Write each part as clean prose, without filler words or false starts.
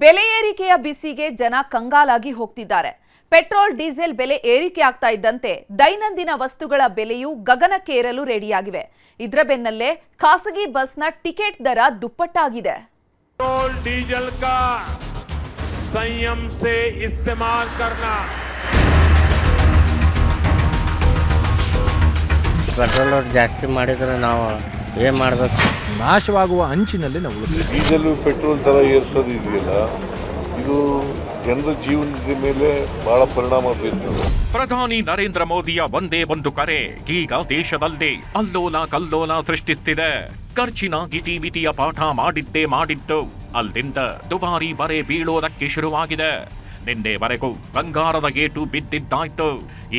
ಬೆಲೆ ಏರಿಕೆಯ ಬಿಸಿಗೆ ಜನ ಕಂಗಾಲಾಗಿ ಹೋಗ್ತಿದ್ದಾರೆ. ಪೆಟ್ರೋಲ್ ಡೀಸೆಲ್ ಬೆಲೆ ಏರಿಕೆ ಆಗ್ತಾ ಇದ್ದಂತೆ ದೈನಂದಿನ ವಸ್ತುಗಳ ಬೆಲೆಯೂ ಗಗನಕ್ಕೇರಲು ರೆಡಿಯಾಗಿವೆ. ಇದರ ಬೆನ್ನಲ್ಲೇ ಖಾಸಗಿ ಬಸ್ನ ಟಿಕೆಟ್ ದರ ದುಪ್ಪಟ್ಟಾಗಿದೆ. पेट्रोल डीजल का संयम से इस्तेमाल करना. ಪೆಟ್ರೋಲ್ ಜಾಸ್ತಿ ಮಾಡಿದ್ರೆ ನಾವು ಏನು ಮಾಡಬೇಕು? ನಾಶವಾಗುವ ಅಂಚಿನಲ್ಲಿ ನಾವು ಡೀಸೆಲ್ ಪೆಟ್ರೋಲ್ ದರ ಏರಿಸೋದು ಇದೆಯಲ್ಲ, ಇದು ಜನರ ಜೀವನದ ಮೇಲೆ ಬಹಳ ಪರಿಣಾಮ ಬೀರ್ತದೆ. ಪ್ರಧಾನಿ ನರೇಂದ್ರ ಮೋದಿಯ ಒಂದೇ ಒಂದು ಕರೆ ಈಗ ದೇಶದಲ್ಲಿ ಅಲ್ಲೋಲ ಕಲ್ಲೋಲ ಸೃಷ್ಟಿಸುತ್ತಿದೆ. ಖರ್ಚಿನ ಗಿಟಿಮಿತಿಯ ಪಾಠ ಮಾಡಿದ್ದು ಅಲ್ಲಿಂದ ದುಬಾರಿ ಬರೆ ಬೀಳೋದಕ್ಕೆ ಶುರುವಾಗಿದೆ. ನಿನ್ನೆವರೆಗೂ ಬಂಗಾರದ ಗೇಟು ಬಿದ್ದಿದ್ದಾಯ್ತು.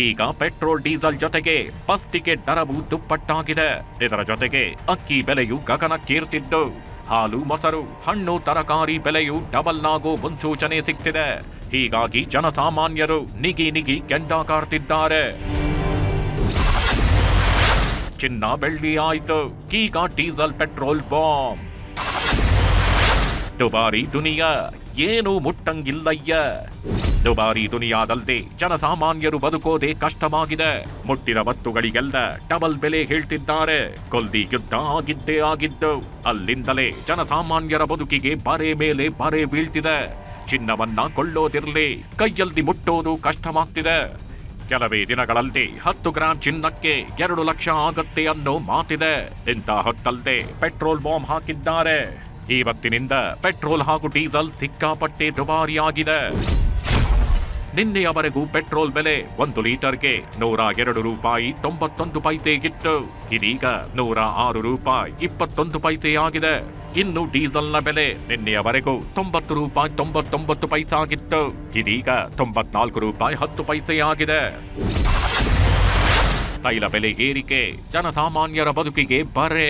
ಈಗ ಪೆಟ್ರೋಲ್ ಡೀಸೆಲ್ ಜೊತೆಗೆ ಬಸ್ ಟಿಕೆಟ್ ದರವು ದುಪ್ಪಟ್ಟಾಗಿದೆ. ಇದರ ಜೊತೆಗೆ ಅಕ್ಕಿ ಬೆಲೆಯು ಗಗನಕ್ಕೇರ್ತಿದ್ದು, ಹಾಲು ಮೊಸರು ಹಣ್ಣು ತರಕಾರಿ ಬೆಲೆಯು ಡಬಲ್ ಆಗೋ ಮುನ್ಸೂಚನೆ ಸಿಗ್ತಿದೆ. ಹೀಗಾಗಿ ಜನಸಾಮಾನ್ಯರು ನಿಗಿ ಕೆಂಡ ಕಾರ್ತಿದ್ದಾರೆ. ಚಿನ್ನ ಬೆಳ್ಳಿ ಆಯ್ತು, ಈಗ ಡೀಸೆಲ್ ಪೆಟ್ರೋಲ್ ಬಾಂಬ್. ದುಬಾರಿ ದುನಿಯಾ ಏನು ಮುಟ್ಟಂಗಿಲ್ಲಯ್ಯ. ದುಬಾರಿ ದುನಿಯಾದಲ್ಲದೆ ಜನಸಾಮಾನ್ಯರು ಬದುಕೋದೇ ಕಷ್ಟವಾಗಿದೆ. ಮುಟ್ಟಿನ ವಸ್ತುಗಳಿಗೆಲ್ಲ ಡಬಲ್ ಬೆಲೆ ಹೇಳ್ತಿದ್ದಾರೆ. ಕೊಲ್ದಿ ಯುದ್ಧ ಆಗಿದ್ದೇ ಆಗಿದ್ದು ಅಲ್ಲಿಂದಲೇ ಜನಸಾಮಾನ್ಯರ ಬದುಕಿಗೆ ಬರೆ ಮೇಲೆ ಬರೆ ಬೀಳ್ತಿದೆ. ಚಿನ್ನವನ್ನ ಕೊಳ್ಳೋದಿರ್ಲಿ, ಕೈಯಲ್ಲಿ ಮುಟ್ಟೋದು ಕಷ್ಟವಾಗ್ತಿದೆ. ಕೆಲವೇ ದಿನಗಳಲ್ಲಿ 10 ಗ್ರಾಂ ಚಿನ್ನಕ್ಕೆ 2 ಲಕ್ಷ ಆಗತ್ತೆ ಅನ್ನೋ ಮಾತಿದೆ. ಇಂಥ ಹೊತ್ತಲ್ಲದೆ ಪೆಟ್ರೋಲ್ ಬಾಂಬ್ ಹಾಕಿದ್ದಾರೆ. ಇವತ್ತಿನಿಂದ ಪೆಟ್ರೋಲ್ ಹಾಗೂ ಡೀಸೆಲ್ ಸಿಕ್ಕಾಪಟ್ಟೆ ದುಬಾರಿಯಾಗಿದೆ. ನಿನ್ನೆಯವರೆಗೂ ಪೆಟ್ರೋಲ್ ಬೆಲೆ 1 ಲೀಟರ್ಗೆ 102 ರೂಪಾಯಿ 91 ಪೈಸೆ ಇತ್ತು. ಇದೀಗ 106 ರೂಪಾಯಿ 21 ಪೈಸೆ ಆಗಿದೆ. ಇನ್ನು ಡೀಸೆಲ್ನ ಬೆಲೆ ನಿನ್ನೆಯವರೆಗೂ 90 ರೂಪಾಯಿ 99 ಪೈಸೆ ಆಗಿತ್ತು. ಇದೀಗ 94 ರೂಪಾಯಿ 10 ಪೈಸೆ ಆಗಿದೆ. ತೈಲ ಬೆಲೆ ಏರಿಕೆ ಜನಸಾಮಾನ್ಯರ ಬದುಕಿಗೆ ಬರೆ.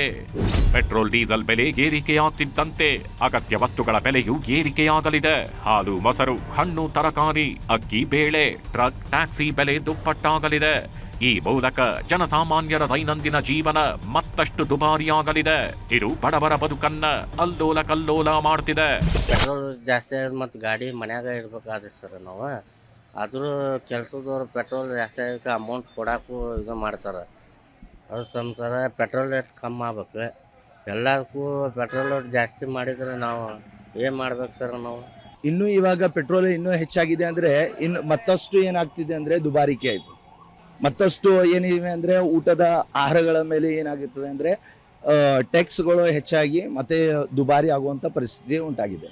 ಪೆಟ್ರೋಲ್ ಡೀಸೆಲ್ ಬೆಲೆ ಏರಿಕೆಯಾಗ್ತಿದ್ದಂತೆ ಅಗತ್ಯ ವಸ್ತುಗಳ ಬೆಲೆಯೂ ಏರಿಕೆಯಾಗಲಿದೆ. ಹಾಲು ಮೊಸರು ಹಣ್ಣು ತರಕಾರಿ ಅಕ್ಕಿ ಬೇಳೆ ಟ್ರಕ್ ಟ್ಯಾಕ್ಸಿ ಬೆಲೆ ದುಪ್ಪಟ್ಟಾಗಲಿದೆ. ಈ ಮೂಲಕ ಜನಸಾಮಾನ್ಯರ ದೈನಂದಿನ ಜೀವನ ಮತ್ತಷ್ಟು ದುಬಾರಿಯಾಗಲಿದೆ. ಇದು ಬಡವರ ಬದುಕನ್ನ ಅಲ್ಲೋಲ ಕಲ್ಲೋಲ ಮಾಡ್ತಿದೆ. ಪೆಟ್ರೋಲ್ ಜಾಸ್ತಿ ಆಗೋದು ಮತ್ತು ಗಾಡಿ ಮನ್ಯಾಗ ಇರ್ಬೇಕಾದ್ರೆ ಸರ್ ನಾವು, ಆದರೂ ಕೆಲಸದವ್ರು ಪೆಟ್ರೋಲ್ ಜಾಸ್ತಿ ಆಗೋಕ್ಕೆ ಅಮೌಂಟ್ ಕೊಡೋಕ್ಕೂ ಇದು ಮಾಡ್ತಾರೆ. ಅದು ಸಂಸಾರ ಪೆಟ್ರೋಲ್ ರೇಟ್ ಕಮ್ಮಿ ಆಗ್ಬೇಕು. ಎಲ್ಲದಕ್ಕೂ ಪೆಟ್ರೋಲ್ ರೇಟ್ ಜಾಸ್ತಿ ಮಾಡಿದರೆ ನಾವು ಏನು ಮಾಡ್ಬೇಕು ಸರ್? ನಾವು ಇನ್ನೂ ಇವಾಗ ಪೆಟ್ರೋಲ್ ಇನ್ನೂ ಹೆಚ್ಚಾಗಿದೆ ಅಂದರೆ ಇನ್ನು ಮತ್ತಷ್ಟು ಏನಾಗ್ತಿದೆ ಅಂದರೆ ದುಬಾರಿಕೆ ಆಯಿತು. ಮತ್ತಷ್ಟು ಏನಿವೆ ಅಂದರೆ ಊಟದ ಆಹಾರಗಳ ಮೇಲೆ ಏನಾಗುತ್ತದೆ ಅಂದರೆ ಟ್ಯಾಕ್ಸ್ಗಳು ಹೆಚ್ಚಾಗಿ ಮತ್ತೆ ದುಬಾರಿ ಆಗುವಂಥ ಪರಿಸ್ಥಿತಿ ಉಂಟಾಗಿದೆ.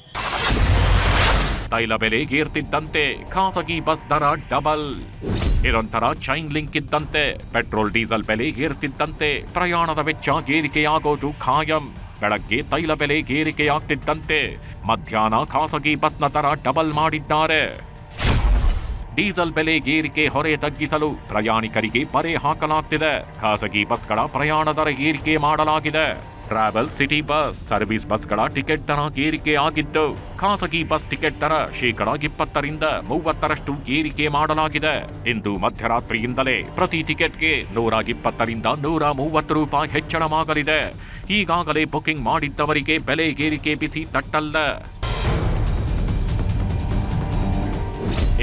ತೈಲ ಬೆಲೆ ಏರ್ತಿದ್ದಂತೆ ಖಾಸಗಿ ಬಸ್ ದರ ಡಬಲ್. ಇದೊಂಥರ ಚೈನ್ ಲಿಂಕ್ ಇದ್ದಂತೆ. ಪೆಟ್ರೋಲ್ ಡೀಸೆಲ್ ಬೆಲೆ ಏರ್ತಿದ್ದಂತೆ ಪ್ರಯಾಣದ ವೆಚ್ಚ ಏರಿಕೆಯಾಗೋದು ಖಾಯಂ. ಬೆಳಗ್ಗೆ ತೈಲ ಬೆಲೆ ಏರಿಕೆಯಾಗ್ತಿದ್ದಂತೆ ಮಧ್ಯಾಹ್ನ ಖಾಸಗಿ ಬಸ್ನ ದರ ಡಬಲ್ ಮಾಡಿದ್ದಾರೆ. ಡೀಸೆಲ್ ಬೆಲೆ ಏರಿಕೆ ಹೊರೆ ತಗ್ಗಿಸಲು ಪ್ರಯಾಣಿಕರಿಗೆ ಬರೆ ಹಾಕಲಾಗ್ತಿದೆ. ಖಾಸಗಿ ಬಸ್ಗಳ ಪ್ರಯಾಣ ದರ ಏರಿಕೆ ಮಾಡಲಾಗಿದೆ. ಟ್ರಾವೆಲ್ ಸಿಟಿ ಬಸ್ ಸರ್ವಿಸ್ ಬಸ್ಗಳ ಟಿಕೆಟ್ ದರ ಏರಿಕೆ ಆಗಿದ್ದು, ಖಾಸಗಿ ಬಸ್ ಟಿಕೆಟ್ ದರ 20% ರಿಂದ 30% ಏರಿಕೆ ಮಾಡಲಾಗಿದೆ. ಇಂದು ಮಧ್ಯರಾತ್ರಿಯಿಂದಲೇ ಪ್ರತಿ ಟಿಕೆಟ್ಗೆ 120 ರಿಂದ 130 ರೂಪಾಯಿ ಹೆಚ್ಚಳವಾಗಲಿದೆ. ಈಗಾಗಲೇ ಬುಕಿಂಗ್ ಮಾಡಿದ್ದವರಿಗೆ ಬೆಲೆ ಏರಿಕೆ ಬಿಸಿ ತಟ್ಟಲ್ಲ.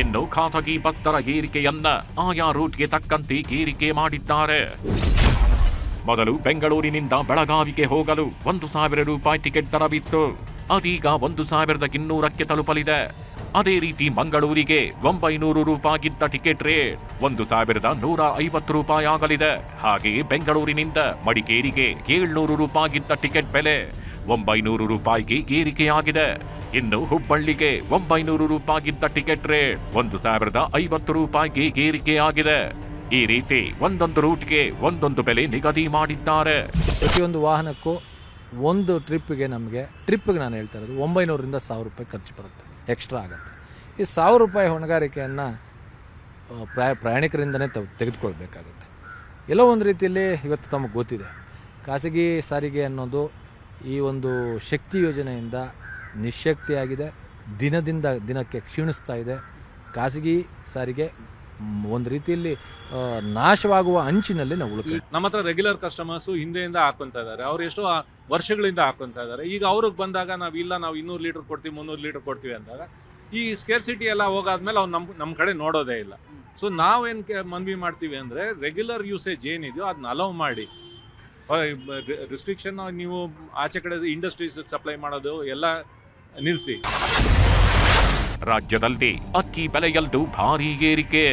ಇನ್ನು ಖಾಸಗಿ ಬಸ್ ದರ ಏರಿಕೆಯನ್ನ ಆಯಾ ರೂಟ್ಗೆ ತಕ್ಕಂತೆ ಏರಿಕೆ ಮಾಡಿದ್ದಾರೆ. ಮೊದಲು ಬೆಂಗಳೂರಿನಿಂದ ಬೆಳಗಾವಿಗೆ ಹೋಗಲು 1,000 ರೂಪಾಯಿ ಟಿಕೆಟ್ ದರವಿತ್ತು. ಅದೀಗ 1,200ಕ್ಕೆ ತಲುಪಲಿದೆ. ಅದೇ ರೀತಿ ಮಂಗಳೂರಿಗೆ 900 ರೂಪಾಯಿಗಿದ್ದ ಟಿಕೆಟ್ ರೇಟ್ 1,150 ರೂಪಾಯಿ ಆಗಲಿದೆ. ಹಾಗೆಯೇ ಬೆಂಗಳೂರಿನಿಂದ ಮಡಿಕೇರಿಗೆ 700 ರೂಪಾಯಿಗಿದ್ದ ಟಿಕೆಟ್ ಬೆಲೆ 900 ರೂಪಾಯಿಗೆ ಏರಿಕೆಯಾಗಿದೆ. ಇನ್ನು ಹುಬ್ಬಳ್ಳಿಗೆ 900 ರೂಪಾಯಿಗಿದ್ದ ಟಿಕೆಟ್ ರೇಟ್ 1,050 ರೂಪಾಯಿಗೆ ಏರಿಕೆಯಾಗಿದೆ. ಈ ರೀತಿ ಒಂದೊಂದು ರೂಟ್ಗೆ ಒಂದೊಂದು ಬೆಲೆ ನಿಗದಿ ಮಾಡಿದ್ದಾರೆ. ಪ್ರತಿಯೊಂದು ವಾಹನಕ್ಕೂ ಒಂದು ಟ್ರಿಪ್ಗೆ ನಾನು ಹೇಳ್ತಾ ಇರೋದು 900 ರಿಂದ 1000 ರೂಪಾಯಿ ಖರ್ಚು ಬರುತ್ತೆ, ಎಕ್ಸ್ಟ್ರಾ ಆಗುತ್ತೆ. ಈ 1000 ರೂಪಾಯಿ ಹೊಣೆಗಾರಿಕೆಯನ್ನು ಪ್ರಯಾಣಿಕರಿಂದನೇ ತೆಗೆದುಕೊಳ್ಬೇಕಾಗುತ್ತೆ. ಎಲ್ಲೋ ಒಂದು ರೀತಿಯಲ್ಲಿ ಇವತ್ತು ತಮಗೆ ಗೊತ್ತಿದೆ, ಖಾಸಗಿ ಸಾರಿಗೆ ಅನ್ನೋದು ಈ ಒಂದು ಶಕ್ತಿ ಯೋಜನೆಯಿಂದ ನಿಶ್ಶಕ್ತಿಯಾಗಿದೆ. ದಿನದಿಂದ ದಿನಕ್ಕೆ ಕ್ಷೀಣಿಸ್ತಾ ಇದೆ. ಖಾಸಗಿ ಸಾರಿಗೆ ಒಂದು ರೀತಿಯಲ್ಲಿ ನಾಶವಾಗುವ ಅಂಚಿನಲ್ಲಿ ನಾವು ಉಳ್ಕೊ. ನಮ್ಮ ಹತ್ರ ರೆಗ್ಯುಲರ್ ಕಸ್ಟಮರ್ಸು ಹಿಂದೆಯಿಂದ ಹಾಕೊಂತ ಇದ್ದಾರೆ, ಅವ್ರು ಎಷ್ಟೋ ವರ್ಷಗಳಿಂದ ಹಾಕೊಂತ ಇದ್ದಾರೆ. ಈಗ ಅವ್ರಿಗೆ ಬಂದಾಗ ನಾವು 200 ಲೀಟರ್ ಕೊಡ್ತೀವಿ 300 ಲೀಟರ್ ಕೊಡ್ತೀವಿ ಅಂದಾಗ ಈ ಸ್ಕೇರ್ಸಿಟಿ ಎಲ್ಲ ಹೋಗಾದ್ಮೇಲೆ ಅವ್ರು ನಮ್ಮ ಕಡೆ ನೋಡೋದೇ ಇಲ್ಲ. ಸೊ ನಾವೇನು ಮನವಿ ಮಾಡ್ತೀವಿ ಅಂದರೆ ರೆಗ್ಯುಲರ್ ಯೂಸೇಜ್ ಏನಿದೆಯೋ ಅದನ್ನ ಅಲೌ ಮಾಡಿ. ರಿಸ್ಟ್ರಿಕ್ಷನ್ ನೀವು ಆಚೆ ಕಡೆ ಇಂಡಸ್ಟ್ರೀಸ್ಗೆ ಸಪ್ಲೈ ಮಾಡೋದು ಎಲ್ಲ ನಿಲ್ಲಿಸಿ. ರಾಜ್ಯದಲ್ಲಿ ಅಕ್ಕಿ ಬೆಲೆಯಲ್ಲೂ ಭಾರೀ ಏರಿಕೆ.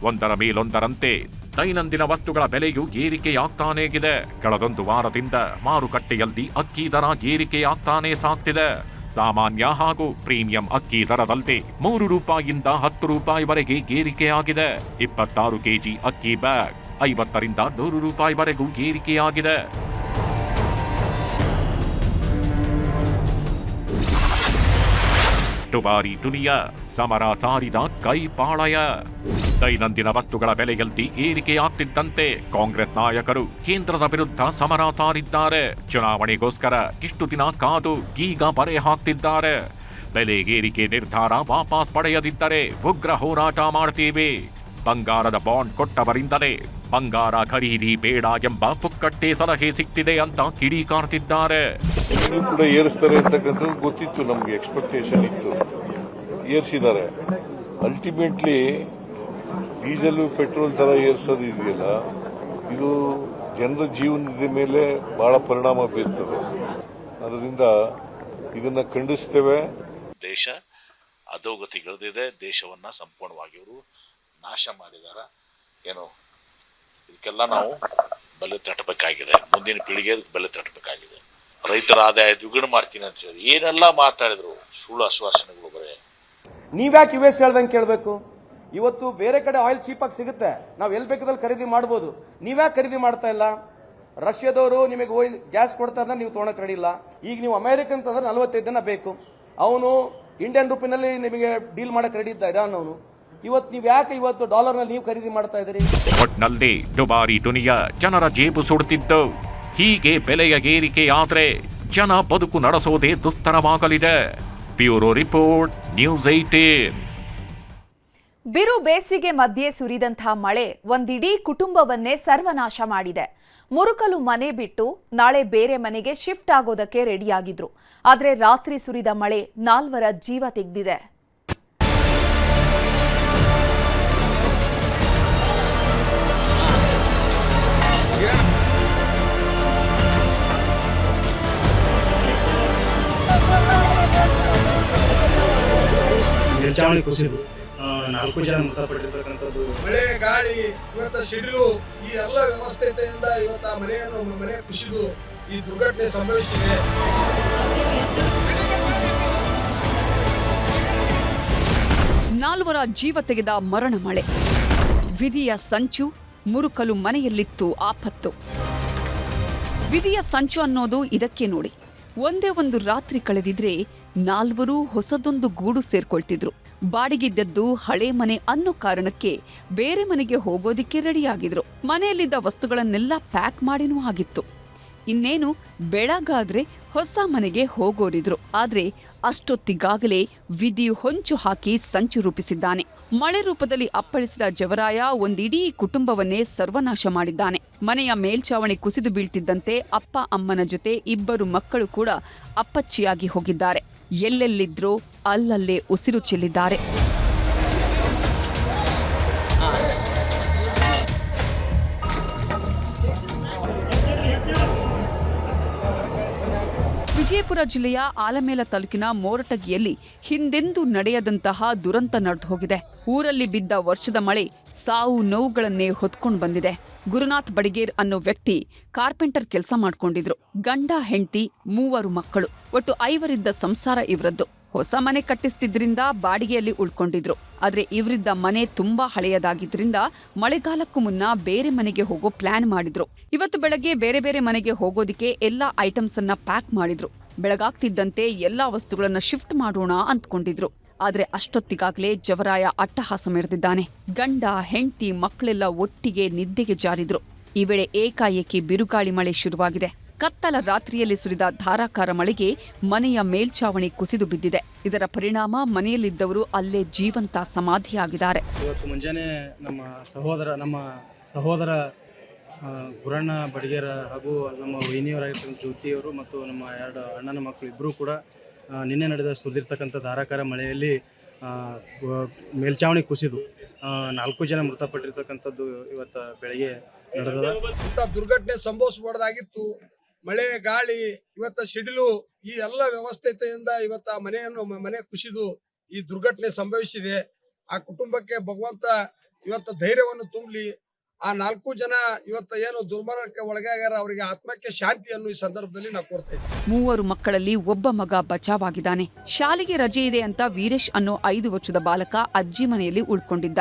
ಒಂದರ ಮೇಲೊಂದರಂತೆ ದೈನಂದಿನ ವಸ್ತುಗಳ ಬೆಲೆಯೂ ಏರಿಕೆಯಾಗ್ತಾನೇ ಇದೆ. ಕಳೆದೊಂದು ವಾರದಿಂದ ಮಾರುಕಟ್ಟೆಯಲ್ಲಿ ಅಕ್ಕಿ ದರ ಏರಿಕೆಯಾಗ್ತಾನೇ ಸಾಗ್ತಿದೆ. ಸಾಮಾನ್ಯ ಹಾಗೂ ಪ್ರೀಮಿಯಂ ಅಕ್ಕಿ ದರದಲ್ಲಿ 3 ರೂಪಾಯಿಯಿಂದ 10 ರೂಪಾಯಿವರೆಗೆ ಏರಿಕೆಯಾಗಿದೆ. 26 ಕೆಜಿ ಅಕ್ಕಿ ಬ್ಯಾಗ್ 50ರಿಂದ 100 ರೂಪಾಯಿವರೆಗೂ ಏರಿಕೆಯಾಗಿದೆ. ದುಬಾರಿ ದುನಿಯಾ ಸಮರ ಸಾರಿದ ಕೈಪಾಳಯ. ದೈನಂದಿನ ವಸ್ತುಗಳ ಬೆಲೆಯಲ್ಲಿ ಏರಿಕೆಯಾಗ್ತಿದ್ದಂತೆ ಕಾಂಗ್ರೆಸ್ ನಾಯಕರು ಕೇಂದ್ರದ ವಿರುದ್ಧ ಸಮರ ಸಾರಿದ್ದಾರೆ. ಚುನಾವಣೆಗೋಸ್ಕರ ಇಷ್ಟು ದಿನ ಕಾದು ಈಗ ಬರೆ ಹಾಕ್ತಿದ್ದಾರೆ. ಬೆಲೆ ಏರಿಕೆ ನಿರ್ಧಾರ ವಾಪಸ್ ಪಡೆಯದಿದ್ದರೆ ಉಗ್ರ ಹೋರಾಟ ಮಾಡ್ತೀವಿ. ಬಂಗಾರದ ಬಾಂಡ್ ಕೊಟ್ಟವರಿಂದಲೇ ಬಂಗಾರ ಖರೀದಿ ಬೇಡ ಎಂಬ ಪುಕ್ಕಟ್ಟೆ ಸಲಹೆ ಸಿಕ್ತಿದೆ ಅಂತ ಕಿಡಿಕಾರ್ತಿದ್ದಾರೆ. ಈಗಲೂ ಕೂಡ ಏರಿಸ್ತಾರೆ ಅಂತಕ್ಕಂಥದ್ದು ಗೊತ್ತಿತ್ತು, ನಮಗೆ ಎಕ್ಸ್ಪೆಕ್ಟೇಷನ್ ಇತ್ತು, ಏರಿಸಿದ್ದಾರೆ. ಅಲ್ಟಿಮೇಟ್ಲಿ ಡೀಸೆಲ್ ಪೆಟ್ರೋಲ್ ದರ ಏರಿಸೋದು ಇದೆಯಲ್ಲ, ಇದು ಜನರ ಜೀವನದ ಮೇಲೆ ಬಹಳ ಪರಿಣಾಮ ಬೀರ್ತದೆ. ಅದರಿಂದ ಇದನ್ನ ಖಂಡಿಸ್ತೇವೆ. ದೇಶ ಅಧೋಗತಿಗಳಿದೆ, ದೇಶವನ್ನ ಸಂಪೂರ್ಣವಾಗಿ ಇವರು ನಾಶ ಮಾಡಿದ್ದಾರೆ. ಏನು ಇದಕ್ಕೆಲ್ಲ ನಾವು ಬೆಲೆ ತಟ್ಟಬೇಕಾಗಿದೆ, ಮುಂದಿನ ಪೀಳಿಗೆ ಬೆಲೆ ತಟ್ಟಬೇಕಾಗಿದೆ. ರೈತರ ಆದಾಯ ದ್ವಿಗುಣ ಮಾಡ್ತೀನಿ ಅಂತ ಹೇಳಿ ಏನೆಲ್ಲ ಮಾತಾಡಿದ್ರು, ಸುಳ್ಳು ಆಶ್ವಾಸನೆಗಳು ಬರೇ. ನೀವ್ಯಾಕೆ US ಹೇಳ್ದಂಗೆ ಕೇಳಬೇಕು? ಇವತ್ತು ಬೇರೆ ಕಡೆ ಆಯಿಲ್ ಚೀಪಾಗಿ ಸಿಗುತ್ತೆ, ನಾವು ಎಲ್ಲಿ ಬೇಕಾದಲ್ಲಿ ಖರೀದಿ ಮಾಡ್ಬೋದು. ನೀವ್ಯಾಕೆ ಖರೀದಿ ಮಾಡ್ತಾ ಇಲ್ಲ? ರಷ್ಯಾದವರು ನಿಮಗೆ ಗ್ಯಾಸ್ ಕೊಡ್ತಾ ಇದ್ರೆ ನೀವು ತೊಗೊಳಕ್ ರೆಡಿ ಇಲ್ಲ. ಈಗ ನೀವು ಅಮೆರಿಕನ್ ತಂದ್ರೆ 45 ದಿನ ಬೇಕು. ಅವನು ಇಂಡಿಯನ್ ರೂಪಿನಲ್ಲಿ ನಿಮಗೆ ಡೀಲ್ ಮಾಡಕ್ ರೆಡಿ ಇದ್ದ ಇರಾನ್ ಅವನು. ಇವತ್ತು ನೀವು ಯಾಕೆ ಇವತ್ತು ಡಾಲರ್ನಲ್ಲಿ ನೀವು ಖರೀದಿ ಮಾಡ್ತಾ ಇದ್ದೀರಿ? ಒಟ್ನಲ್ಲಿ ದುಬಾರಿ ದುನಿಯಾ ಜನರ ಜೇಬು ಸುಡುತ್ತಿದ್ದು. ಹೀಗೆ ಬೆಲೆಯ ಏರಿಕೆ ಆದ್ರೆ ಜನ ಬದುಕು ನಡೆಸೋದೇ ದುಸ್ತರವಾಗಲಿದೆ. Bureau report, news 18. ಬಿರು ಬೇಸಿಗೆ ಮಧ್ಯೆ ಸುರಿದಂಥ ಮಳೆ ಒಂದಿಡೀ ಕುಟುಂಬವನ್ನೇ ಸರ್ವನಾಶ ಮಾಡಿದೆ. ಮುರುಕಲು ಮನೆ ಬಿಟ್ಟು ನಾಳೆ ಬೇರೆ ಮನೆಗೆ ಶಿಫ್ಟ್ ಆಗೋದಕ್ಕೆ ರೆಡಿಯಾಗಿದ್ರು. ಆದರೆ ರಾತ್ರಿ ಸುರಿದ ಮಳೆ 4 ಜೀವ ತೆಗೆದಿದೆ. ಮೇಲ್ಚಾವಣಿ ಕುಸಿದು 4 ಜನ ಮೃತಪಟ್ಟಿರ್ತಕ್ಕಂಥದ್ದು. ಮಳೆ ಗಾಳಿ ಇವತ್ತು ಸಿಡಿಲು ಈ ಎಲ್ಲ ವ್ಯವಸ್ಥೆಯಿಂದ ಇವತ್ತು ಮನೆ ಕುಸಿದು ಈ ದುರ್ಘಟನೆ ಸಂಭವಿಸಿದೆ. ನಾಲ್ವರ ಜೀವ ತೆಗೆದ ಮರಣ ಮಳೆ. ವಿಧಿಯ ಸಂಚು, ಮುರುಕಲು ಮನೆಯಲ್ಲಿತ್ತು ಆಪತ್ತು. ವಿಧಿಯ ಸಂಚು ಅನ್ನೋದು ಇದಕ್ಕೆ ನೋಡಿ. ಒಂದೇ ಒಂದು ರಾತ್ರಿ ಕಳೆದಿದ್ರೆ 4 ಹೊಸದೊಂದು ಗೂಡು ಸೇರ್ಕೊಳ್ತಿದ್ರು. ಬಾಡಿಗಿದ್ದದ್ದು ಹಳೆ ಮನೆ ಅನ್ನೋ ಕಾರಣಕ್ಕೆ ಬೇರೆ ಮನೆಗೆ ಹೋಗೋದಿಕ್ಕೆ ರೆಡಿಯಾಗಿದ್ರು. ಮನೆಯಲ್ಲಿದ್ದ ವಸ್ತುಗಳನ್ನೆಲ್ಲ ಪ್ಯಾಕ್ ಮಾಡಿನೂ ಆಗಿತ್ತು. ಇನ್ನೇನು ಬೆಳಗಾದ್ರೆ ಹೊಸ ಮನೆಗೆ ಹೋಗೋರಿದ್ರು. ಆದ್ರೆ ಅಷ್ಟೊತ್ತಿಗಾಗಲೇ ವಿಧಿಯು ಹೊಂಚು ಹಾಕಿ ಸಂಚು ರೂಪಿಸಿದ್ದಾನೆ. ಮಳೆ ರೂಪದಲ್ಲಿ ಅಪ್ಪಳಿಸಿದ ಜವರಾಯ ಒಂದಿಡೀ ಕುಟುಂಬವನ್ನೇ ಸರ್ವನಾಶ ಮಾಡಿದ್ದಾನೆ. ಮನೆಯ ಮೇಲ್ಛಾವಣಿ ಕುಸಿದು ಬೀಳ್ತಿದ್ದಂತೆ ಅಪ್ಪ ಅಮ್ಮನ ಜೊತೆ 2 ಮಕ್ಕಳು ಕೂಡ ಅಪ್ಪಚ್ಚಿಯಾಗಿ ಹೋಗಿದ್ದಾರೆ. ಎಲ್ಲೆಲ್ಲಿದ್ರೋ ಅಲ್ಲಲ್ಲೇ ಉಸಿರು ಚೆಲ್ಲಿದ್ದಾರೆ. ವಿಜಯಪುರ ಜಿಲ್ಲೆಯ ಆಲಮೇಲ ತಾಲೂಕಿನ ಮೋರಟಗಿಯಲ್ಲಿ ಹಿಂದೆಂದೂ ನಡೆಯದಂತಹ ದುರಂತ ನಡೆದು ಹೋಗಿದೆ. ಊರಲ್ಲಿ ಬಿದ್ದ ವರ್ಷದ ಮಳೆ ಸಾವು ನೋವುಗಳನ್ನೇ ಹೊತ್ಕೊಂಡು ಬಂದಿದೆ. ಗುರುನಾಥ್ ಬಡಿಗೇರ್ ಅನ್ನೋ ವ್ಯಕ್ತಿ ಕಾರ್ಪೆಂಟರ್ ಕೆಲಸ ಮಾಡ್ಕೊಂಡಿದ್ರು. ಗಂಡ ಹೆಂಡತಿ 3 ಮಕ್ಕಳು, ಒಟ್ಟು 5 ಇದ್ದ ಸಂಸಾರ ಇವರದ್ದು. ಹೊಸ ಮನೆ ಕಟ್ಟಿಸ್ತಿದ್ರಿಂದ ಬಾಡಿಗೆಯಲ್ಲಿ ಉಳ್ಕೊಂಡಿದ್ರು. ಆದ್ರೆ ಇವರಿದ್ದ ಮನೆ ತುಂಬಾ ಹಳೆಯದಾಗಿದ್ರಿಂದ ಮಳೆಗಾಲಕ್ಕೂ ಮುನ್ನ ಬೇರೆ ಮನೆಗೆ ಹೋಗೋ ಪ್ಲಾನ್ ಮಾಡಿದ್ರು. ಇವತ್ತು ಬೆಳಗ್ಗೆ ಬೇರೆ ಬೇರೆ ಮನೆಗೆ ಹೋಗೋದಿಕ್ಕೆ ಎಲ್ಲಾ ಐಟಮ್ಸ್ ಅನ್ನ ಪ್ಯಾಕ್ ಮಾಡಿದ್ರು. ಬೆಳಗಾಗ್ತಿದ್ದಂತೆ ಎಲ್ಲಾ ವಸ್ತುಗಳನ್ನ ಶಿಫ್ಟ್ ಮಾಡೋಣ ಅಂದ್ಕೊಂಡಿದ್ರು. ಆದ್ರೆ ಅಷ್ಟೊತ್ತಿಗಾಗ್ಲೇ ಜವರಾಯ ಅಟ್ಟಹಾಸ ಮೆರೆದಿದ್ದಾನೆ. ಗಂಡ ಹೆಂಡತಿ ಮಕ್ಕಳೆಲ್ಲ ಒಟ್ಟಿಗೆ ನಿದ್ದೆಗೆ ಜಾರಿದ್ರು. ಈ ವೇಳೆ ಏಕಾಏಕಿ ಬಿರುಗಾಳಿ ಮಳೆ ಶುರುವಾಗಿದೆ. ಕತ್ತಲ ರಾತ್ರಿಯಲ್ಲಿ ಸುರಿದ ಧಾರಾಕಾರ ಮಳೆಗೆ ಮನೆಯ ಮೇಲ್ಛಾವಣಿ ಕುಸಿದು ಬಿದ್ದಿದೆ. ಇದರ ಪರಿಣಾಮ ಮನೆಯಲ್ಲಿದ್ದವರು ಅಲ್ಲೇ ಜೀವಂತ ಸಮಾಧಿಯಾಗಿದ್ದಾರೆ. ಇವತ್ತು ಮುಂಜಾನೆ ನಮ್ಮ ಸಹೋದರ ಗುರಣ್ಣ ಬಡಿಗೇರ ಹಾಗೂ ನಮ್ಮ ವೈನಿಯವರಾಗಿರ್ತಕ್ಕಂಥ ಜ್ಯೋತಿಯವರು ಮತ್ತು ನಮ್ಮ 2 ಅಣ್ಣನ ಮಕ್ಕಳು ಇಬ್ಬರೂ ಕೂಡ ನಿನ್ನೆ ನಡೆದ ಸುರಿದಿರ್ತಕ್ಕಂಥ ಧಾರಾಕಾರ ಮಳೆಯಲ್ಲಿ ಮೇಲ್ಛಾವಣಿ ಕುಸಿದು 4 ಜನ ಮೃತಪಟ್ಟಿರ್ತಕ್ಕಂಥದ್ದು ಇವತ್ತು ಬೆಳಗ್ಗೆ ನಡೆದ. ಇಂಥ ದುರ್ಘಟನೆ ಸಂಭವಿಸಬಾರ್ದಾಗಿತ್ತು. ಮಳೆ ಗಾಳಿ ಇವತ್ತ ಸಿಡಿಲು ಈ ಎಲ್ಲ ವ್ಯವಸ್ಥೆಯಿಂದ ಇವತ್ತ ಮನೆ ಕುಸಿದು ಈ ದುರ್ಘಟನೆ ಸಂಭವಿಸಿದೆ. ಆ ಕುಟುಂಬಕ್ಕೆ ಭಗವಂತ ಇವತ್ತ ಧೈರ್ಯವನ್ನು ತುಂಬಲಿ. ಆ 4 ಜನ ಇವತ್ತ ಏನು ದುರ್ಮರಣಕ್ಕೆ ಒಳಗಾಗ್ಯಾರ ಅವರಿಗೆ ಆತ್ಮಕ್ಕೆ ಶಾಂತಿಯನ್ನು ಈ ಸಂದರ್ಭದಲ್ಲಿ ನಾವು ಕೋರ್ತಾ ಇದ್ದೀವಿ. 3 ಮಕ್ಕಳಲ್ಲಿ ಒಬ್ಬ ಮಗ ಬಚಾವಾಗಿದ್ದಾನೆ. ಶಾಲೆಗೆ ರಜೆ ಇದೆ ಅಂತ ವೀರೇಶ್ ಅನ್ನೋ 5 ವರ್ಷದ ಬಾಲಕ ಅಜ್ಜಿ ಮನೆಯಲ್ಲಿ ಉಳ್ಕೊಂಡಿದ್ದ.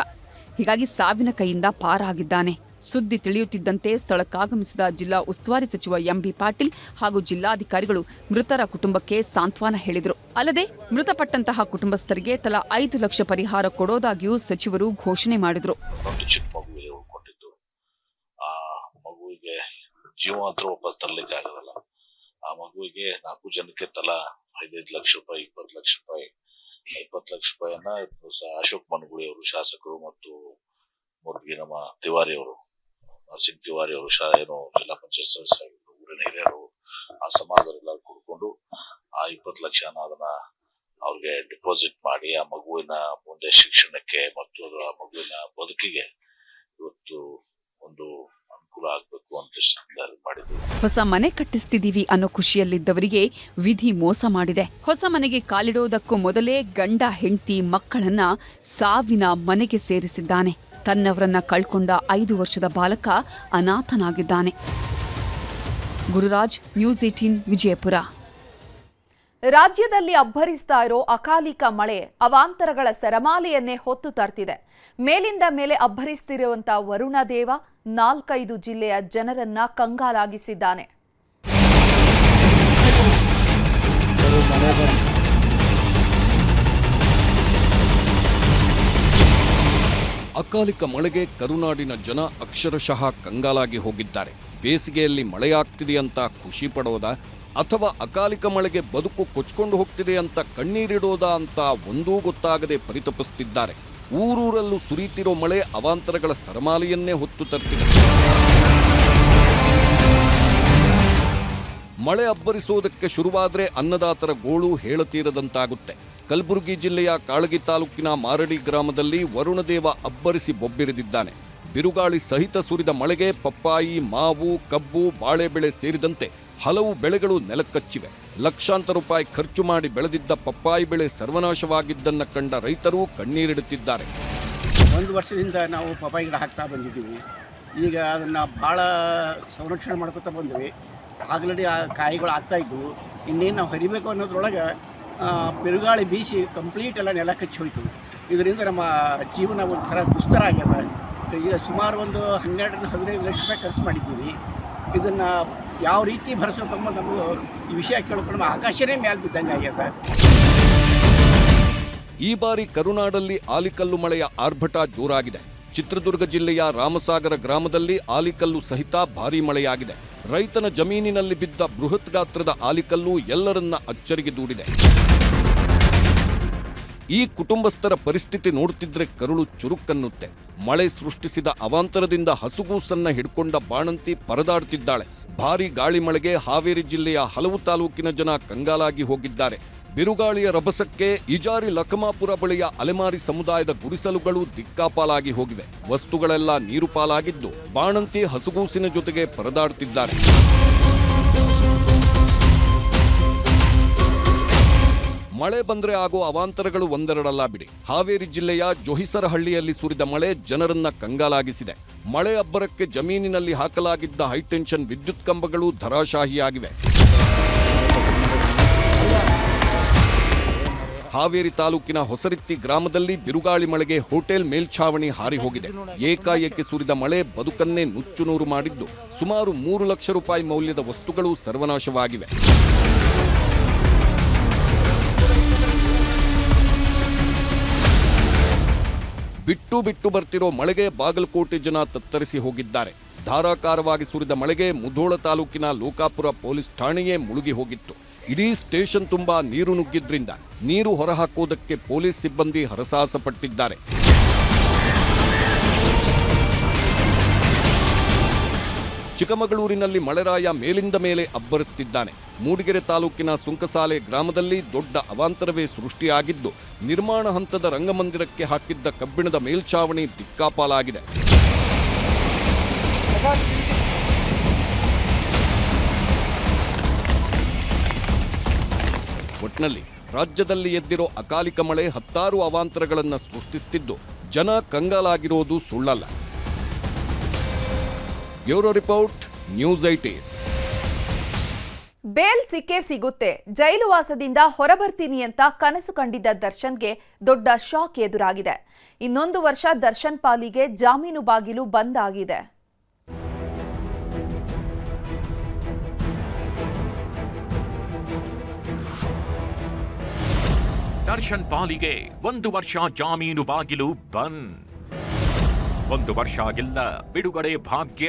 ಹೀಗಾಗಿ ಸಾವಿನ ಕೈಯಿಂದ ಪಾರಾಗಿದ್ದಾನೆ. ಸುದ್ದಿ ತಿಳಿಯುತ್ತಿದ್ದಂತೆ ಸ್ಥಳಕ್ಕಾಗಮಿಸಿದ ಜಿಲ್ಲಾ ಉಸ್ತುವಾರಿ ಸಚಿವ ಎಂಬಿ ಪಾಟೀಲ್ ಹಾಗೂ ಜಿಲ್ಲಾಧಿಕಾರಿಗಳು ಮೃತರ ಕುಟುಂಬಕ್ಕೆ ಸಾಂತ್ವನ ಹೇಳಿದರು. ಅಲ್ಲದೆ ಮೃತಪಟ್ಟಂತಹ ಕುಟುಂಬಸ್ಥರಿಗೆ ತಲಾ 5 ಲಕ್ಷ ಪರಿಹಾರ ಕೊಡೋದಾಗಿಯೂ ಸಚಿವರು ಘೋಷಣೆ ಮಾಡಿದರು. ಮಗುವಿಗೆ ಜೀವ ಹತ್ರ ವಾಪಸ್ ತರಲಿಕ್ಕೆ ಆಗೋದಲ್ಲ. ಆ ಮಗುವಿಗೆ 4 ಜನಕ್ಕೆ ತಲಾ 5 ಲಕ್ಷ ರೂಪಾಯಿ, 20 ಲಕ್ಷ ರೂಪಾಯಿ, 20 ಲಕ್ಷ ರೂಪಾಯಿಯನ್ನ ಅಶೋಕ್ ಮನಗುಳಿ ಅವರು ಶಾಸಕರು ಮತ್ತು ಮೂರ್ಗಿ ನಮ್ಮ ತಿವಾರಿ ಅವರು, ನರಸಿಂಗ್ ತಿವಾರಿ ಅವರು ಏನು ಜಿಲ್ಲಾ ಪಂಚಾಯತ್ ಸದಸ್ಯರಾಗಿದ್ರು, ಊರಿನ ಹಿರಿಯರು, ಆ ಸಮಾಜದವರೆಲ್ಲ ಕೂಡಿಕೊಂಡು ಆ 20 ಲಕ್ಷನ ಅದನ್ನ ಅವ್ರಿಗೆ ಡಿಪಾಸಿಟ್ ಮಾಡಿ ಆ ಮಗುವಿನ ಮುಂದೆ ಶಿಕ್ಷಣಕ್ಕೆ ಮತ್ತು ಆ ಮಗುವಿನ ಬದುಕಿಗೆ ಇವತ್ತು ಒಂದು ಅನುಕೂಲ ಆಗಬೇಕು ಅಂತ ಮಾಡಿದ್ರು. ಹೊಸ ಮನೆ ಕಟ್ಟಿಸ್ತಿದೀವಿ ಅನ್ನೋ ಖುಷಿಯಲ್ಲಿದ್ದವರಿಗೆ ವಿಧಿ ಮೋಸ ಮಾಡಿದೆ. ಹೊಸ ಮನೆಗೆ ಕಾಲಿಡೋದಕ್ಕೂ ಮೊದಲೇ ಗಂಡ ಹೆಂಡತಿ ಮಕ್ಕಳನ್ನ ಸಾವಿನ ಮನೆಗೆ ಸೇರಿಸಿದ್ದಾನೆ. ತನ್ನವರನ್ನ ಕಳ್ಕೊಂಡ 5 ವರ್ಷದ ಬಾಲಕ ಅನಾಥನಾಗಿದ್ದಾನೆ. ಗುರುರಾಜ್, ನ್ಯೂಸ್ 18 ವಿಜಯಪುರ. ರಾಜ್ಯದಲ್ಲಿ ಅಬ್ಬರಿಸ್ತಾ ಇರೋ ಅಕಾಲಿಕ ಮಳೆ ಅವಾಂತರಗಳ ಸರಮಾಲೆಯನ್ನೇ ಹೊತ್ತು ತರ್ತಿದೆ. ಮೇಲಿಂದ ಮೇಲೆ ಅಬ್ಬರಿಸ್ತಿರುವಂತ ವರುಣದೇವ 4-5 ಜಿಲ್ಲೆಯ ಜನರನ್ನ ಕಂಗಾಲಾಗಿಸಿದ್ದಾನೆ. ಅಕಾಲಿಕ ಮಳೆಗೆ ಕರುನಾಡಿನ ಜನ ಅಕ್ಷರಶಃ ಕಂಗಾಲಾಗಿ ಹೋಗಿದ್ದಾರೆ. ಬೇಸಿಗೆಯಲ್ಲಿ ಮಳೆಯಾಗ್ತಿದೆ ಅಂತ ಖುಷಿ ಪಡೋದಾ ಅಥವಾ ಅಕಾಲಿಕ ಮಳೆಗೆ ಬದುಕು ಕೊಚ್ಕೊಂಡು ಹೋಗ್ತಿದೆ ಅಂತ ಕಣ್ಣೀರಿಡೋದಾ ಅಂತ ಒಂದೂ ಗೊತ್ತಾಗದೆ ಪರಿತಪಿಸುತ್ತಿದ್ದಾರೆ. ಊರೂರಲ್ಲೂ ಸುರಿಯುತ್ತಿರೋ ಮಳೆ ಅವಾಂತರಗಳ ಸರಮಾಲೆಯನ್ನೇ ಹೊತ್ತು ತರ್ತಿದೆ. ಮಳೆ ಅಬ್ಬರಿಸೋದಕ್ಕೆ ಶುರುವಾದ್ರೆ ಅನ್ನದಾತರ ಗೋಳು ಹೇಳತೀರದಂತಾಗುತ್ತೆ. ಕಲಬುರಗಿ ಜಿಲ್ಲೆಯ ಕಾಳಗಿ ತಾಲೂಕಿನ ಮಾರಡಿ ಗ್ರಾಮದಲ್ಲಿ ವರುಣದೇವ ಅಬ್ಬರಿಸಿ ಬೊಬ್ಬಿರಿದಿದ್ದಾನೆ. ಬಿರುಗಾಳಿ ಸಹಿತ ಸುರಿದ ಮಳೆಗೆ ಪಪ್ಪಾಯಿ, ಮಾವು, ಕಬ್ಬು, ಬಾಳೆ ಬೆಳೆ ಸೇರಿದಂತೆ ಹಲವು ಬೆಳೆಗಳು ನೆಲಕ್ಕಚ್ಚಿವೆ. ಲಕ್ಷಾಂತರ ರೂಪಾಯಿ ಖರ್ಚು ಮಾಡಿ ಬೆಳೆದಿದ್ದ ಪಪ್ಪಾಯಿ ಬೆಳೆ ಸರ್ವನಾಶವಾಗಿದ್ದನ್ನ ಕಂಡ ರೈತರು ಕಣ್ಣೀರಿಡುತ್ತಿದ್ದಾರೆ. 1 ವರ್ಷದಿಂದ ನಾವು ಪಪ್ಪಾಯಿ ಗಿಡ ಹಾಕ್ತಾ ಬಂದಿದ್ದೀವಿ. ಈಗ ಅದನ್ನು ಭಾಳ ಸಂರಕ್ಷಣೆ ಮಾಡ್ಕೊತಾ ಬಂದ್ವಿ. ಆಲ್ರೆಡಿ ಆ ಕಾಯಿಗಳು ಆಗ್ತಾಯಿದ್ವು. ಇನ್ನೇನು ನಾವು ಹರಿಬೇಕು ಅನ್ನೋದ್ರೊಳಗೆ ಬಿರುಗಾಳಿ ಬೀಸಿ ಕಂಪ್ಲೀಟ್ ಎಲ್ಲ ನೆಲ ಕಚ್ಚಿ ಹೋಯ್ತು. ಇದರಿಂದ ನಮ್ಮ ಜೀವನ ಒಂಥರ ದುಸ್ತರ ಆಗ್ಯದ. ಈಗ ಸುಮಾರು ಒಂದು 12-15 ಲಕ್ಷ ರೂಪಾಯಿ ಖರ್ಚು ಮಾಡಿದ್ದೀವಿ. ಇದನ್ನು ಯಾವ ರೀತಿ ಭರಿಸೋಕಮ್ಮ ನಮಗೂ ಈ ವಿಷಯ ಕೇಳ್ಕೊಂಡು ಆಕಾಶನೇ ಮೇಲೆ ಬಿದ್ದಂಗೆ ಆಗ್ಯದ. ಈ ಬಾರಿ ಕರುನಾಡಲ್ಲಿ ಆಲಿಕಲ್ಲು ಮಳೆಯ ಆರ್ಭಟ ಜೋರಾಗಿದೆ. ಚಿತ್ರದುರ್ಗ ಜಿಲ್ಲೆಯ ರಾಮಸಾಗರ ಗ್ರಾಮದಲ್ಲಿ ಆಲಿಕಲ್ಲು ಸಹಿತ ಭಾರೀ ಮಳೆಯಾಗಿದೆ. ರೈತನ ಜಮೀನಿನಲ್ಲಿ ಬಿದ್ದ ಬೃಹತ್ ಗಾತ್ರದ ಆಲಿಕಲ್ಲು ಎಲ್ಲರನ್ನ ಅಚ್ಚರಿಗೆ ದೂಡಿದೆ. ಈ ಕುಟುಂಬಸ್ಥರ ಪರಿಸ್ಥಿತಿ ನೋಡುತ್ತಿದ್ರೆ ಕರುಳು ಚುರುಕನ್ನುತ್ತೆ. ಮಳೆ ಸೃಷ್ಟಿಸಿದ ಅವಾಂತರದಿಂದ ಹಸುಗೂಸನ್ನ ಹಿಡ್ಕೊಂಡ ಬಾಣಂತಿ ಪರದಾಡ್ತಿದ್ದಾಳೆ. ಭಾರೀ ಗಾಳಿ ಮಳೆಗೆ ಹಾವೇರಿ ಜಿಲ್ಲೆಯ ಹಲವು ತಾಲೂಕಿನ ಜನ ಕಂಗಾಲಾಗಿ ಹೋಗಿದ್ದಾರೆ. ಬಿರುಗಾಳಿಯ ರಭಸಕ್ಕೆ ಇಜಾರಿ ಲಖಮಾಪುರ ಬಳಿಯ ಅಲೆಮಾರಿ ಸಮುದಾಯದ ಗುಡಿಸಲುಗಳು ದಿಕ್ಕಾಪಾಲಾಗಿ ಹೋಗಿವೆ. ವಸ್ತುಗಳೆಲ್ಲ ನೀರು ಪಾಲಾಗಿದ್ದು ಬಾಣಂತಿ ಹಸುಗೂಸಿನ ಜೊತೆಗೆ ಪರದಾಡುತ್ತಿದ್ದಾರೆ. ಮಳೆ ಬಂದ್ರೆ ಆಗೋ ಅವಾಂತರಗಳು ಒಂದೆರಡಲ್ಲ ಬಿಡಿ. ಹಾವೇರಿ ಜಿಲ್ಲೆಯ ಜೋಹಿಸರಹಳ್ಳಿಯಲ್ಲಿ ಸುರಿದ ಮಳೆ ಜನರನ್ನ ಕಂಗಾಲಾಗಿಸಿದೆ. ಮಳೆ ಅಬ್ಬರಕ್ಕೆ ಜಮೀನಿನಲ್ಲಿ ಹಾಕಲಾಗಿದ್ದ ಹೈಟೆನ್ಷನ್ ವಿದ್ಯುತ್ ಕಂಬಗಳು ಧರಾಶಾಹಿಯಾಗಿವೆ. ಹಾವೇರಿ ತಾಲೂಕಿನ ಹೊಸರಿತ್ತಿ ಗ್ರಾಮದಲ್ಲಿ ಬಿರುಗಾಳಿ ಮಳೆಗೆ ಹೋಟೆಲ್ ಮೇಲ್ಛಾವಣಿ ಹಾರಿ ಹೋಗಿದೆ. ಏಕಾಏಕಿ ಸುರಿದ ಮಳೆ ಬದುಕನ್ನೇ ನುಚ್ಚುನೂರು ಮಾಡಿದ್ದು ಸುಮಾರು 3 ಲಕ್ಷ ರೂಪಾಯಿ ಮೌಲ್ಯದ ವಸ್ತುಗಳು ಸರ್ವನಾಶವಾಗಿವೆ. ಬಿಟ್ಟು ಬಿಟ್ಟು ಬರ್ತಿರೋ ಮಳೆಗೆ ಬಾಗಲಕೋಟೆ ಜನ ತತ್ತರಿಸಿ ಹೋಗಿದ್ದಾರೆ. ಧಾರಾಕಾರವಾಗಿ ಸುರಿದ ಮಳೆಗೆ ಮುಧೋಳ ತಾಲೂಕಿನ ಲೋಕಾಪುರ ಪೊಲೀಸ್ ಠಾಣೆಯೇ ಮುಳುಗಿ ಹೋಗಿತ್ತು. ಇಡೀ ಸ್ಟೇಷನ್ ತುಂಬಾ ನೀರು ನುಗ್ಗಿದ್ರಿಂದ ನೀರು ಹೊರಹಾಕುವುದಕ್ಕೆ ಪೊಲೀಸ್ ಸಿಬ್ಬಂದಿ ಹರಸಾಹಸ ಪಟ್ಟಿದ್ದಾರೆ. ಚಿಕ್ಕಮಗಳೂರಿನಲ್ಲಿ ಮಳೆರಾಯ ಮೇಲಿಂದ ಮೇಲೆ ಅಬ್ಬರಿಸುತ್ತಿದ್ದಾನೆ. ಮೂಡಿಗೆರೆ ತಾಲೂಕಿನ ಸುಂಕಸಾಲೆ ಗ್ರಾಮದಲ್ಲಿ ದೊಡ್ಡ ಅವಾಂತರವೇ ಸೃಷ್ಟಿಯಾಗಿದ್ದು, ನಿರ್ಮಾಣ ಹಂತದ ರಂಗಮಂದಿರಕ್ಕೆ ಹಾಕಿದ್ದ ಕಬ್ಬಿಣದ ಮೇಲ್ಛಾವಣಿ ದಿಕ್ಕಾಪಾಲಾಗಿದೆ. ಒಟ್ನಲ್ಲಿ ರಾಜ್ಯದಲ್ಲಿ ಎದ್ದಿರೋ ಅಕಾಲಿಕ ಮಳೆ ಹತ್ತಾರು ಅವಾಂತರಗಳನ್ನು ಸೃಷ್ಟಿಸುತ್ತಿದ್ದು, ಜನ ಕಂಗಾಲಾಗಿರೋದು ಸುಳ್ಳಲ್ಲ. Bureau report, news 18. ಬೇಲ್ ಸಿಕ್ಕೇ ಸಿಗುತ್ತೆ, ಜೈಲು ವಾಸದಿಂದ ಹೊರಬರ್ತೀನಿ ಅಂತ ಕನಸು ಕಂಡಿದ್ದ ದರ್ಶನ್ಗೆ ದೊಡ್ಡ ಶಾಕ್ ಎದುರಾಗಿದೆ. ಇನ್ನೊಂದು ವರ್ಷ ದರ್ಶನ್ ಪಾಲಿಗೆ ಜಾಮೀನು ಬಾಗಿಲು ಬಂದ್ ಆಗಿದೆ. ದರ್ಶನ್ ಪಾಲಿಗೆ 1 ವರ್ಷ ಜಾಮೀನು ಬಾಗಿಲು ಬಂದ್. 1 ವರ್ಷ ಇಲ್ಲ, ಬಿಡುಗಡೆ ಭಾಗ್ಯ,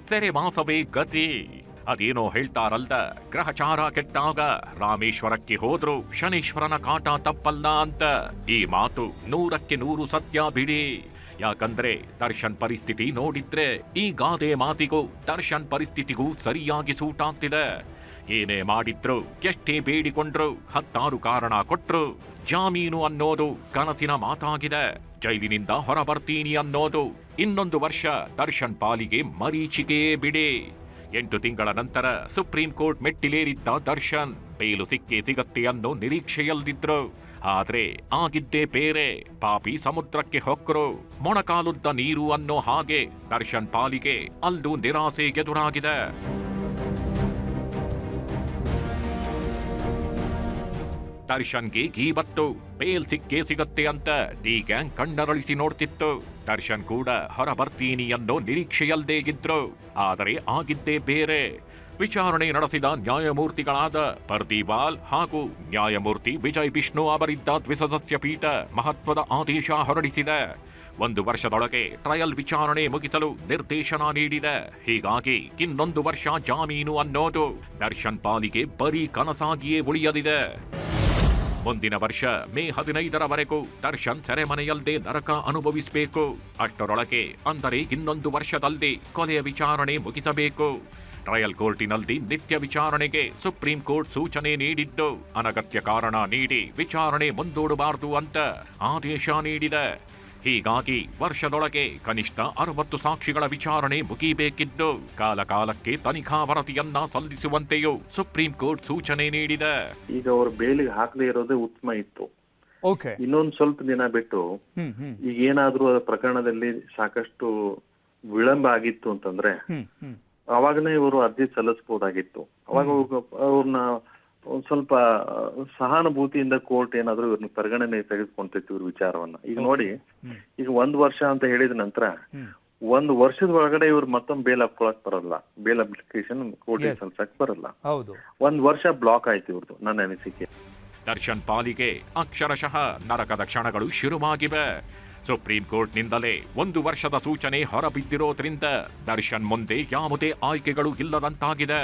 ಸೆರೆವಾಸವೇ ಗತಿ. ಅದೇನೋ ಹೇಳ್ತಾರಲ್ದ, ಗ್ರಹಚಾರ ಕೆಟ್ಟಾಗ ರಾಮೇಶ್ವರಕ್ಕೆ ಹೋದ್ರು ಶನೀಶ್ವರನ ಕಾಟ ತಪ್ಪಲ್ಲ ಅಂತ. ಈ ಮಾತು 100ಕ್ಕೆ 100 ಸತ್ಯ ಬಿಡಿ. ಯಾಕಂದ್ರೆ ದರ್ಶನ್ ಪರಿಸ್ಥಿತಿ ನೋಡಿದ್ರೆ ಈ ಗಾದೆ ಮಾತಿಗೂ ದರ್ಶನ್ ಪರಿಸ್ಥಿತಿಗೂ ಸರಿಯಾಗಿ ಸೂಟ್ ಆಗ್ತಿದೆ. ಏನೇ ಮಾಡಿದ್ರು, ಎಷ್ಟೇ ಬೇಡಿಕೊಂಡ್ರು, 10 ಕಾರಣ ಕೊಟ್ರು, ಜಾಮೀನು ಅನ್ನೋದು ಕನಸಿನ ಮಾತಾಗಿದೆ. ಜೈಲಿನಿಂದ ಹೊರಬರ್ತೀನಿ ಅನ್ನೋದು ಇನ್ನೊಂದು ವರ್ಷ ದರ್ಶನ್ ಪಾಲಿಗೆ ಮರೀಚಿಕೆಯೇ ಬಿಡಿ. 8 ತಿಂಗಳ ನಂತರ ಸುಪ್ರೀಂ ಕೋರ್ಟ್ ಮೆಟ್ಟಿಲೇರಿದ್ದ ದರ್ಶನ್ ಬೇಲು ಸಿಕ್ಕೇ ಸಿಗತ್ತೆ ಅನ್ನೋ ನಿರೀಕ್ಷೆಯಲ್ಲಿದ್ರು. ಆದ್ರೆ ಆಗಿದ್ದೇ ಬೇರೆ. ಪಾಪಿ ಸಮುದ್ರಕ್ಕೆ ಹೊಕ್ಕರು, ಮೊಣಕಾಲುದ್ದ ನೀರು ಅನ್ನೋ ಹಾಗೆ ದರ್ಶನ್ ಪಾಲಿಗೆ ಅಲ್ಲೂ ನಿರಾಸೆ ಎದುರಾಗಿದೆ. ದರ್ಶನ್ಗೆ ಗೀಬತ್ತು, ಬೇಲ್ ಸಿಕ್ಕೇ ಸಿಗತ್ತೆ ಅಂತ ಡಿ ಗ್ಯಾಂಗ್ ಕಣ್ಣರಳಿಸಿ ನೋಡ್ತಿತ್ತು. ದರ್ಶನ್ ಕೂಡ ಹೊರಬರ್ತೀನಿ ಅನ್ನೋ ನಿರೀಕ್ಷೆಯಲ್ಲದೇ ಇದ್ರು. ಆದರೆ ಆಗಿದ್ದೇ ಬೇರೆ. ವಿಚಾರಣೆ ನಡೆಸಿದ ನ್ಯಾಯಮೂರ್ತಿಗಳಾದ ಪರ್ದಿವಾಲ್ ಹಾಗೂ ನ್ಯಾಯಮೂರ್ತಿ ವಿಜಯ್ ವಿಷ್ಣು ಅವರಿದ್ದ ದ್ವಿಸದಸ್ಯ ಪೀಠ ಮಹತ್ವದ ಆದೇಶ ಹೊರಡಿಸಿದೆ. 1 ವರ್ಷದೊಳಗೆ ಟ್ರಯಲ್ ವಿಚಾರಣೆ ಮುಗಿಸಲು ನಿರ್ದೇಶನ ನೀಡಿದೆ. ಹೀಗಾಗಿ ಇನ್ನೊಂದು ವರ್ಷ ಜಾಮೀನು ಅನ್ನೋದು ದರ್ಶನ್ ಪಾಲಿಗೆ ಬರೀ ಕನಸಾಗಿಯೇ ಉಳಿಯಲಿದೆ. ಮುಂದಿನ ವರ್ಷ ಮೇ 15ರವರೆಗೂ ದರ್ಶನ್ ಸೆರೆಮನೆಯಲ್ಲದೆ ನರಕ ಅನುಭವಿಸಬೇಕು. ಅಷ್ಟರೊಳಗೆ ಅಂದರೆ ಇನ್ನೊಂದು ವರ್ಷದಲ್ಲಿ ಕೊಲೆಯ ವಿಚಾರಣೆ ಮುಗಿಸಬೇಕು. ಟ್ರಯಲ್ ಕೋರ್ಟಿನಲ್ಲಿ ನಿತ್ಯ ವಿಚಾರಣೆಗೆ ಸುಪ್ರೀಂ ಕೋರ್ಟ್ ಸೂಚನೆ ನೀಡಿದ್ದು, ಅನಗತ್ಯ ಕಾರಣ ನೀಡಿ ವಿಚಾರಣೆ ಮುಂದೂಡಬಾರದು ಅಂತ ಆದೇಶ ನೀಡಿದೆ. ಹೀಗಾಗಿ ವರ್ಷದೊಳಗೆ ಕನಿಷ್ಠ 60 ಸಾಕ್ಷಿಗಳ ವಿಚಾರಣೆ ಮುಗಿಬೇಕಿದ್ದು, ಕಾಲಕಾಲಕ್ಕೆ ತನಿಖಾ ವರದಿಯನ್ನ ಸಲ್ಲಿಸುವಂತೆಯೂ ಸುಪ್ರೀಂ ಕೋರ್ಟ್ ಸೂಚನೆ ನೀಡಿದೆ. ಈಗ ಅವರು ಬೇಲಿಗೆ ಹಾಕದೇ ಇರೋದೇ ಉತ್ತಮ ಇತ್ತು. ಇನ್ನೊಂದು ಸ್ವಲ್ಪ ದಿನ ಬಿಟ್ಟು ಈಗ ಏನಾದ್ರೂ ಪ್ರಕರಣದಲ್ಲಿ ಸಾಕಷ್ಟು ವಿಳಂಬ ಆಗಿತ್ತು ಅಂತಂದ್ರೆ ಅವಾಗನೇ ಇವರು ಅರ್ಜಿ ಸಲ್ಲಿಸಬಹುದಾಗಿತ್ತು. ಅವಾಗ ಅವ್ರನ್ನ ಒಂದ್ ಸ್ವಲ್ಪ ಸಹಾನುಭೂತಿಯಿಂದ ಕೋರ್ಟ್ ಏನಾದ್ರು ಇವ್ರನ್ನ ಪರಿಗಣನೆ ತೆಗೆದುಕೊಂತಿತ್ತು ಇವ್ರ ವಿಚಾರವನ್ನ. ಈಗ ನೋಡಿ, ಈಗ 1 ವರ್ಷ ಅಂತ ಹೇಳಿದ ನಂತರ 1 ವರ್ಷದ ಒಳಗಡೆ ಇವ್ರು ಮತ್ತೊಮ್ಮೆ ಬೇಲ್ ಹಾಕೊಳಕ್ ಬರಲ್ಲ, ಬೇಲ್ ಅಪ್ಲಿಕೇಶನ್ ಕೋರ್ಟ್ ಸಲ್ಸಕ್ ಬರಲ್ಲ. 1 ವರ್ಷ ಬ್ಲಾಕ್ ಆಯ್ತು ಇವ್ರದ್ದು, ನನ್ನ ಅನಿಸಿಕೆ. ದರ್ಶನ್ ಪಾಲಿಗೆ ಅಕ್ಷರಶಃ ನರಕದ ಕ್ಷಣಗಳು ಶುರುವಾಗಿವೆ. ಸುಪ್ರೀಂ ಕೋರ್ಟ್ನಿಂದಲೇ 1 ವರ್ಷದ ಸೂಚನೆ ಹೊರಬಿದ್ದಿರೋದ್ರಿಂದ ದರ್ಶನ್ ಮುಂದೆ ಯಾವುದೇ ಆಯ್ಕೆಗಳು ಇಲ್ಲದಂತಾಗಿದೆ.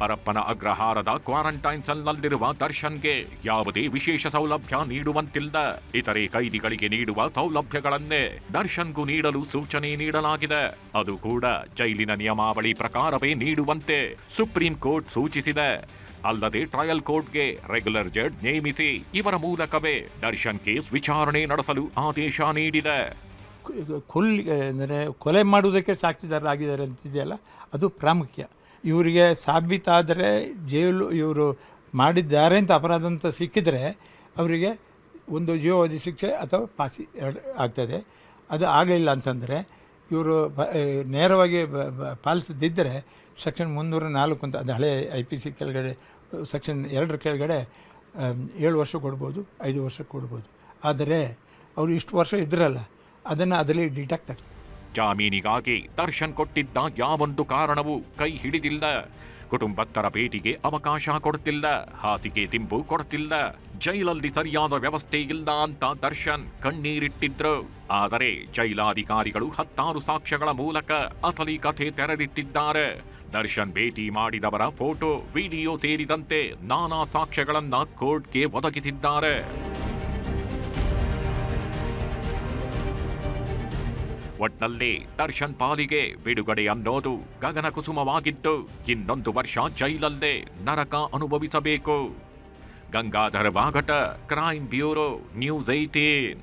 ಪರಪ್ಪನ ಅಗ್ರಹಾರದ ಕ್ವಾರಂಟೈನ್ ಸೆಲ್ನಲ್ಲಿರುವ ದರ್ಶನ್ಗೆ ಯಾವುದೇ ವಿಶೇಷ ಸೌಲಭ್ಯ ನೀಡುವಂತಿಲ್ಲ. ಇತರೆ ಕೈದಿಗಳಿಗೆ ನೀಡುವ ಸೌಲಭ್ಯಗಳನ್ನೇ ದರ್ಶನ್ಗೂ ನೀಡಲು ಸೂಚನೆ ನೀಡಲಾಗಿದೆ. ಅದು ಕೂಡ ಜೈಲಿನ ನಿಯಮಾವಳಿ ಪ್ರಕಾರವೇ ನೀಡುವಂತೆ ಸುಪ್ರೀಂ ಕೋರ್ಟ್ ಸೂಚಿಸಿದೆ. ಅಲ್ಲದೆ ಟ್ರಯಲ್ ಕೋರ್ಟ್ಗೆ ರೆಗ್ಯುಲರ್ ಜಡ್ಜ್ ನೇಮಿಸಿ ಇವರ ಮೂಲಕವೇ ದರ್ಶನ್ ಕೇಸ್ ವಿಚಾರಣೆ ನಡೆಸಲು ಆದೇಶ ನೀಡಿದೆ. ಕೊಲೆ ಮಾಡುವುದಕ್ಕೆ ಸಾಕ್ಷಿದಾರರಾಗಿದ್ದಾರೆ ಅಂತಿದೆಯಲ್ಲ, ಅದು ಪ್ರಾಮುಖ್ಯ. ಇವರಿಗೆ ಸಾಬೀತಾದರೆ ಜೈಲು ಇವರು ಮಾಡಿದ್ದಾರೆ ಅಂತ ಅಪರಾಧ ಅಂತ ಸಿಕ್ಕಿದರೆ ಅವರಿಗೆ ಒಂದು ಜೀವಾವಧಿ ಶಿಕ್ಷೆ ಅಥವಾ ಫಾಸಿ ಆಗ್ತದೆ. ಅದು ಆಗಲಿಲ್ಲ ಅಂತಂದರೆ ಇವರು ನೇರವಾಗಿ ಪಾಲಿಸದಿದ್ದರೆ ಸೆಕ್ಷನ್ 304 ಅಂತ, ಅದು ಹಳೆ IPC ಕೆಳಗಡೆ ಸೆಕ್ಷನ್ 2 ಕೆಳಗಡೆ 7 ವರ್ಷ ಕೊಡ್ಬೋದು, 5 ವರ್ಷ ಕೊಡ್ಬೋದು. ಆದರೆ ಅವರು ಇಷ್ಟು ವರ್ಷ ಇದ್ರಲ್ಲ, ಅದನ್ನು ಅದರಲ್ಲಿ ಡಿಟೆಕ್ಟ್ ಆಗ್ತದೆ. ಜಾಮೀನಿಗಾಗಿ ದರ್ಶನ್ ಕೊಟ್ಟಿದ್ದ ಯಾವೊಂದು ಕಾರಣವೂ ಕೈ ಹಿಡಿದಿಲ್ಲ. ಕುಟುಂಬಸ್ಥರ ಭೇಟಿಗೆ ಅವಕಾಶ ಕೊಡ್ತಿಲ್ಲ, ಹಾಸಿಗೆ ತಿಂಬು ಕೊಡ್ತಿಲ್ಲ, ಜೈಲಲ್ಲಿ ಸರಿಯಾದ ವ್ಯವಸ್ಥೆ ಇಲ್ಲ ಅಂತ ದರ್ಶನ್ ಕಣ್ಣೀರಿಟ್ಟಿದ್ರು. ಆದರೆ ಜೈಲಾಧಿಕಾರಿಗಳು 10 ಸಾಕ್ಷ್ಯಗಳ ಮೂಲಕ ಅಸಲಿ ಕಥೆ ತೆರೆದಿಟ್ಟಿದ್ದಾರೆ. ದರ್ಶನ್ ಭೇಟಿ ಮಾಡಿದವರ ಫೋಟೋ, ವಿಡಿಯೋ ಸೇರಿದಂತೆ ನಾನಾ ಸಾಕ್ಷ್ಯಗಳನ್ನ ಕೋರ್ಟ್ಗೆ ಒದಗಿಸಿದ್ದಾರೆ. ಒಟ್ನಲ್ಲಿ ದರ್ಶನ್ ಪಾಲಿಗೆ ಬಿಡುಗಡೆ ಅನ್ನೋದು ಗಗನಕುಸುಮವಾಗಿದ್ದು, ಇನ್ನೊಂದು ವರ್ಷ ಜೈಲಲ್ಲೇ ನರಕ ಅನುಭವಿಸಬೇಕು. Gangadhara ವಾಗಟ, crime bureau, news 18.